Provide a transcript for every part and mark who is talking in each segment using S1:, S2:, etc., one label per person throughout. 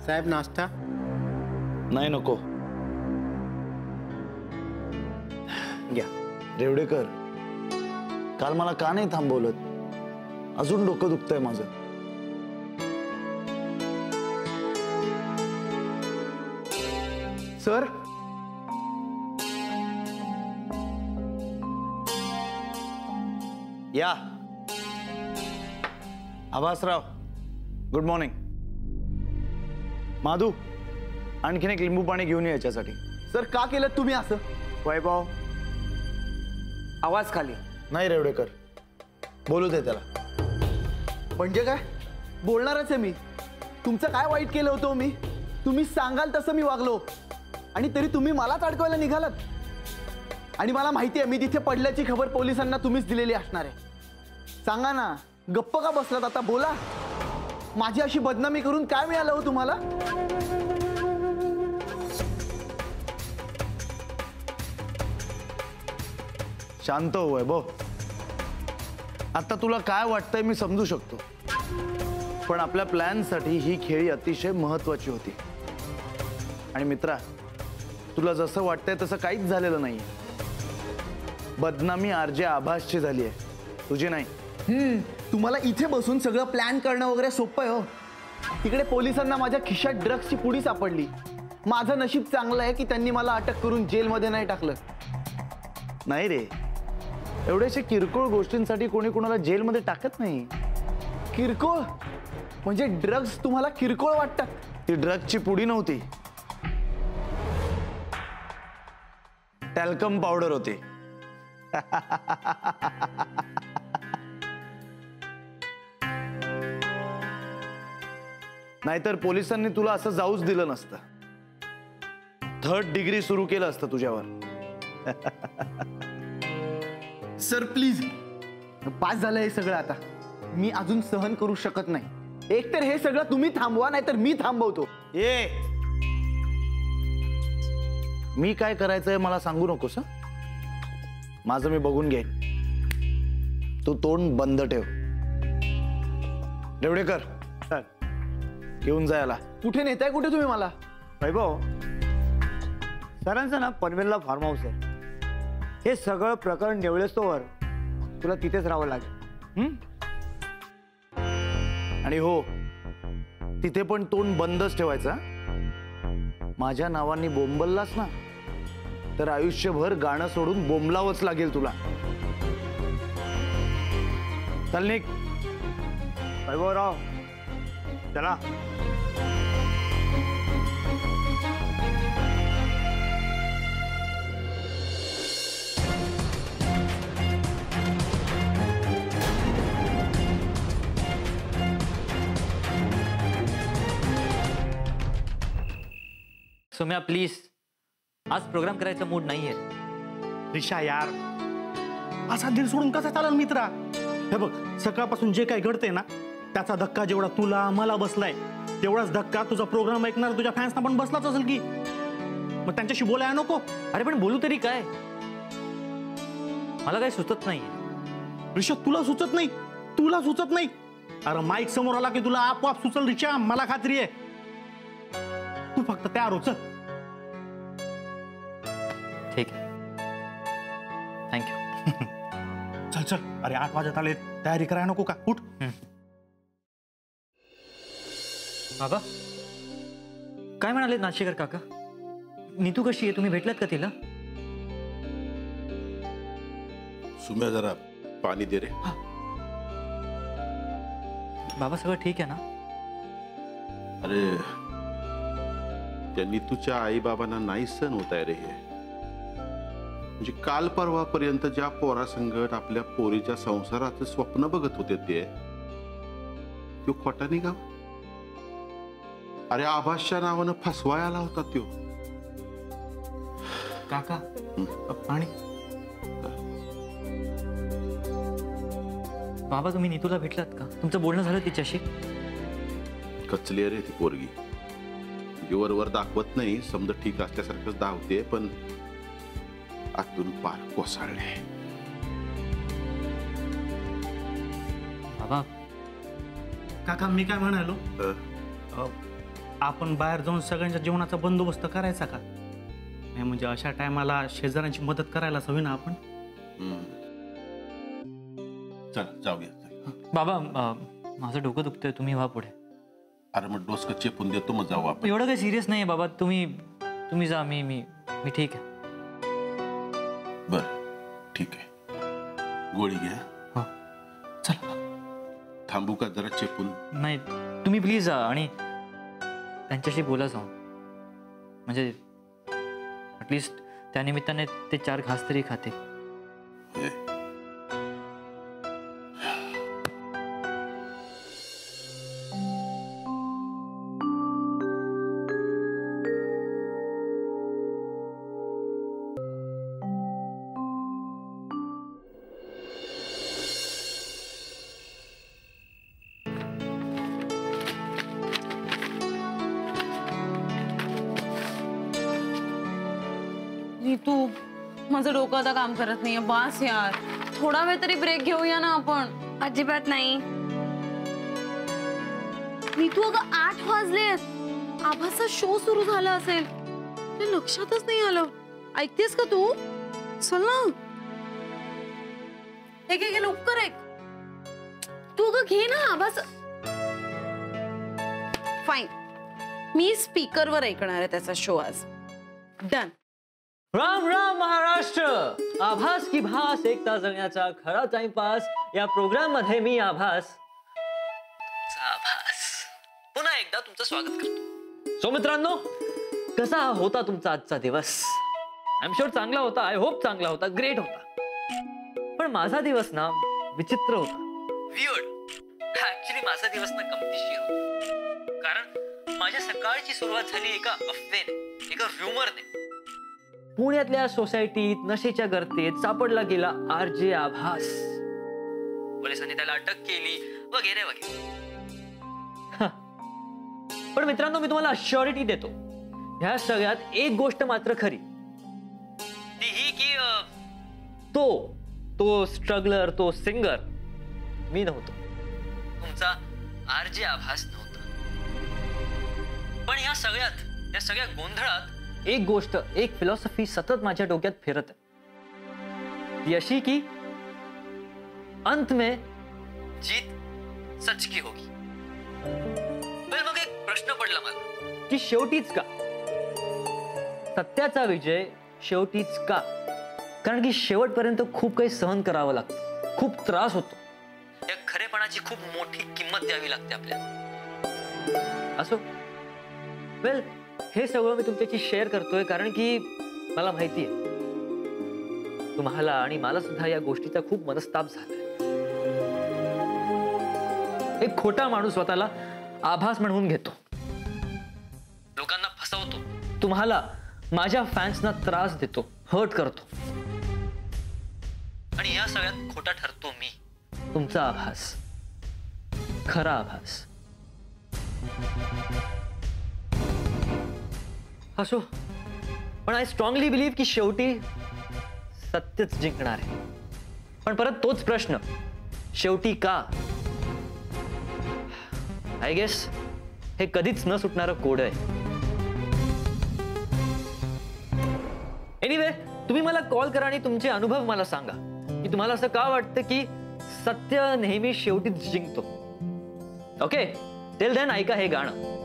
S1: साहेब नाश्ता?
S2: नाही नको.
S1: घ्या.
S2: रेवडेकर, काल मला का नाही थांबवलं? अजून डोकं दुखतंय माझं.
S3: सर,
S2: या. आभासराव, गुड मॉर्निंग. माधू, आणखीन एक लिंबू पाणी घेऊन ये याच्यासाठी.
S3: सर का केलं तुम्ही असं?
S1: वैभव, आवाज खाली.
S2: नाही रेवडेकर, बोलू दे त्याला.
S3: म्हणजे काय? बोलणारच आहे मी. तुमचं काय वाईट केलं होतं मी? तुम्ही सांगाल तसं मी वागलो आणि तरी तुम्ही मलाच अडकवायला निघालात. आणि मला माहिती आहे मी तिथे पडल्याची खबर पोलिसांना तुम्हीच दिलेली असणार आहे. सांगा ना, गप्प का बसलात? आता बोला. माझी अशी बदनामी करून काय मिळालं हो तुम्हाला?
S2: शांत हो वैभव. आता तुला काय वाटतंय मी समजू शकतो, पण आपल्या प्लॅनसाठी ही खेळी अतिशय महत्वाची होती. आणि मित्रा, तुला जसं वाटतंय तसं काहीच झालेलं नाही. बदनामी आरजे आभासची झाली आहे, तुझी नाही.
S3: तुम्हाला इथे बसून सगळं प्लॅन करणं वगैरे सोपं आहे हो. तिकडे पोलिसांना माझ्या खिशात ड्रग्सची पुडी सापडली. माझं नशीब चांगलं आहे की त्यांनी मला अटक करून जेलमध्ये नाही टाकलं.
S2: नाही रे, एवढ्याशा किरकोळ गोष्टींसाठी कोणी कोणाला जेलमध्ये टाकत नाही.
S3: किरकोळ म्हणजे ड्रग्स तुम्हाला किरकोळ वाटतात?
S2: ती ड्रग्सची पुडी नव्हती, टॅल्कम पावडर होती. नाहीतर पोलिसांनी तुला असं जाऊच दिलं नसतं. 3rd डिग्री सुरू केलं असतं तुझ्यावर.
S3: सर प्लीज, पास झालं हे सगळं. आता मी अजून सहन करू शकत नाही. एकतर हे सगळं तुम्ही थांबवा, नाहीतर मी थांबवतो.
S2: ये, मी काय करायचंय मला सांगू नकोस. माझं मी बघून घेईन. तू तोंड बंद ठेव. रेवडेकर,
S1: सर.
S2: घेऊन जायला.
S3: कुठे नेताय? कुठे तुम्ही मला?
S1: वैभव, सरांचं ना पनवेलला फार्म हाऊस आहे. हे सगळं प्रकरण निवळेस्तोवर तुला तिथेच राहावं लागेल.
S2: आणि हो, तिथे पण तोंड बंदच ठेवायचा. माझ्या नावाने बोंबललास ना तर आयुष्यभर गाणं सोडून बोंबलावंच लागेल तुला. चल निघ.
S1: वैभवराव, चला.
S4: सोम्या प्लीज, आज प्रोग्राम करायचा मूड नाहीये.
S5: रिशा यार, असा दिल सोडून कसा चालेल मित्रा? हे बघ, सकाळपासून जे काही घडते ना त्याचा धक्का जेवढा तुला मला बसलाय तेवढाच धक्का तुझा प्रोग्राम ऐकणार तुझ्या फॅन्सना पण बसलाच असेल की. मग त्यांच्याशी बोलायला नको?
S4: अरे पण बोलू तरी काय? मला काही सुचत नाहीये.
S5: रिशा, तुला सुचत नाही? तुला सुचत नाही? अरे माईक समोर आला की तुला आपोआप सुचल रिशा, मला खात्री आहे. तू फक्त तयार हो. चल.
S4: ठीक आहे, थँक्यू.
S5: चल चल. अरे 8 वाजत आले, तयारी करायला नको का? उठ.
S4: बाबा, काय म्हणाले नाशिकर काका? नीतू कशी आहे? तुम्ही भेटलात का तिला?
S6: सुम्या, जरा पाणी दे रे.
S4: बाबा, सगळं ठीक आहे ना?
S6: अरे, त्या नीतूच्या आई बाबांना नाही सण होत आहे रे हे. म्हणजे काल परवापर्यंत ज्या पोरासंगत आपल्या पोरीच्या संसाराचं स्वप्न बघत होते ते खोटा निघाव. अरे, आभासच्या नावानं फसवाय आला होता त्यो.
S4: काका, पाणी. बाबा, तुम्ही नीतूला भेटलात का? तुमचं बोलणं झालं तिच्याशी?
S6: कचली रे ती पोरगी. वरवर दाखवत नाही, समजा ठीक असल्यासारखंच दाखवते, पण आतून पार कोसळले.
S4: बाबा,
S5: काका, मी काय म्हणालो, आपण बाहेर जाऊन सगळ्यांच्या जेवणाचा बंदोबस्त करायचा का? नाही म्हणजे अशा टायमाला शेजाऱ्यांची मदत करायलाच हवी ना आपण.
S6: चल जाऊया चल.
S4: बाबा माझं डोकं दुखतंय, तुम्ही व्हा पुढे.
S6: अरे मग डोसकं चेपून देतो, मग जाऊ आपण.
S4: एवढं काही सिरियस नाही बाबा, तुम्ही जा, मी ठीक आहे.
S6: बर ठीक आहे, गोळी घ्या.
S4: हो चला.
S6: थांबू का जरा चेपून?
S4: नाही तुम्ही प्लीज जा आणि त्यांच्याशी बोला जाऊन, म्हणजे ॲटलिस्ट त्यानिमित्ताने ते 4 घास तरी खाते.
S6: हे.
S7: नीतू, माझं डोकं आता काम करत नाहीये. बास यार, थोडा वेळ तरी ब्रेक घेऊया ना आपण.
S8: अजिबात नाही. नीतू अगं 8 वाजलेत. आभासचा शो सुरू झाला असेल, ते लक्षातच नाही आलं. ऐकतेस का तू? चल ना. एक एक लवकर ऐक. तू अगं घे ना आभास. फाईन, मी स्पीकरवर ऐकणार आहे त्याचा शो आज. डन.
S4: राम राम महाराष्ट्र. आभास की भास, एकता जगण्याचा खरा टाइमपास या प्रोग्राम मध्ये मी आभास पुन्हा एकदा तुमचं स्वागत करतो. सो मित्रांनो, कसा होता तुमचा आजचा दिवस? आय एम शुअर चांगला होता. आय होप चांगला होता, ग्रेट होता. पण माझा दिवस ना विचित्र होता, वियर्ड. ऍक्च्युली माझा दिवस ना गमतीशीर होता, कारण माझ्या सकाळची सुरुवात झाली एका अफवेने, एका र्युमरने. पुण्यातल्या सोसायटीत नशेच्या गर्तेत सापडला गेला RJ आभास. पोलिसांनी त्याला अटक केली वगैरे वगैरे. पण मित्रांनो, मी तुम्हाला अश्युरिटी देतो, ह्या सगळ्यात एक गोष्ट मात्र खरी, ती ही की तो स्ट्रगलर, तो सिंगर मी नव्हतो. तुमचा RJ आभास नव्हता. पण या सगळ्या गोंधळात एक गोष्ट, एक फिलॉसॉफी सतत माझ्या डोक्यात फिरत आहे. ती अशी की अंत में जीत सच की होगी. मग एक प्रश्न पडला मला की शेवटीच का? सत्याचा विजय शेवटीच का? कारण की शेवटपर्यंत खूप काही सहन करावं लागतं, खूप त्रास होतो. या खरेपणाची खूप मोठी किंमत द्यावी लागते आपल्याला. असो, वेल, हे सगळं मी तुमच्याशी शेअर करतोय कारण की मला माहिती आहे तुम्हाला आणि मला सुद्धा या गोष्टीचा खूप मनस्ताप झालाय. एक खोटा माणूस स्वतःला आभास म्हणून घेतो, लोकांना फसवतो, तुम्हाला, माझ्या फॅन्सना त्रास देतो, हर्ट करतो. आणि या सगळ्यात खोटा ठरतो मी, तुमचा आभास, खरा आभास. असो, पण आय स्ट्रॉंगली बिलीव्ह की शेवटी सत्यच जिंकणार आहे. पण परत तोच प्रश्न, शेवटी का? आय गेस हे कधीच न सुटणारं कोड आहे. एनिवे, तुम्ही मला कॉल करा आणि तुमचे अनुभव मला सांगा की तुम्हाला असं का वाटतं की सत्य नेहमी शेवटीच जिंकतो. ओके, टिल देन ऐका हे गाणं.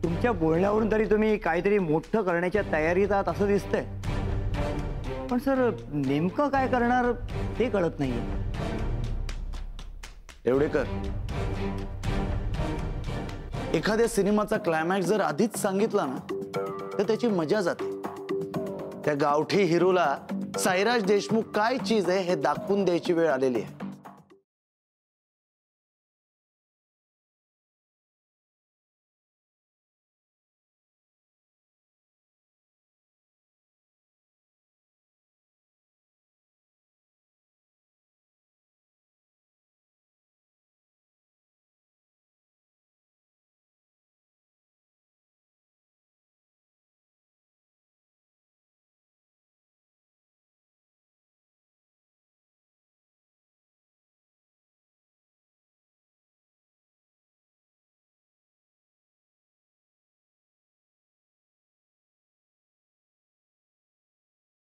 S1: तुमच्या बोलण्यावरून तरी तुम्ही काहीतरी मोठं करण्याच्या तयारीत आहात असं दिसतंय. पण सर, नेमकं काय करणार ते कळत नाहीये.
S2: एवढे कर, एखाद्या सिनेमाचा क्लायमॅक्स जर आधीच सांगितला ना तर त्याची मजा जाते. त्या गावठी हिरोला साईराज देशमुख काय चीज आहे हे दाखवून द्यायची वेळ आलेली आहे.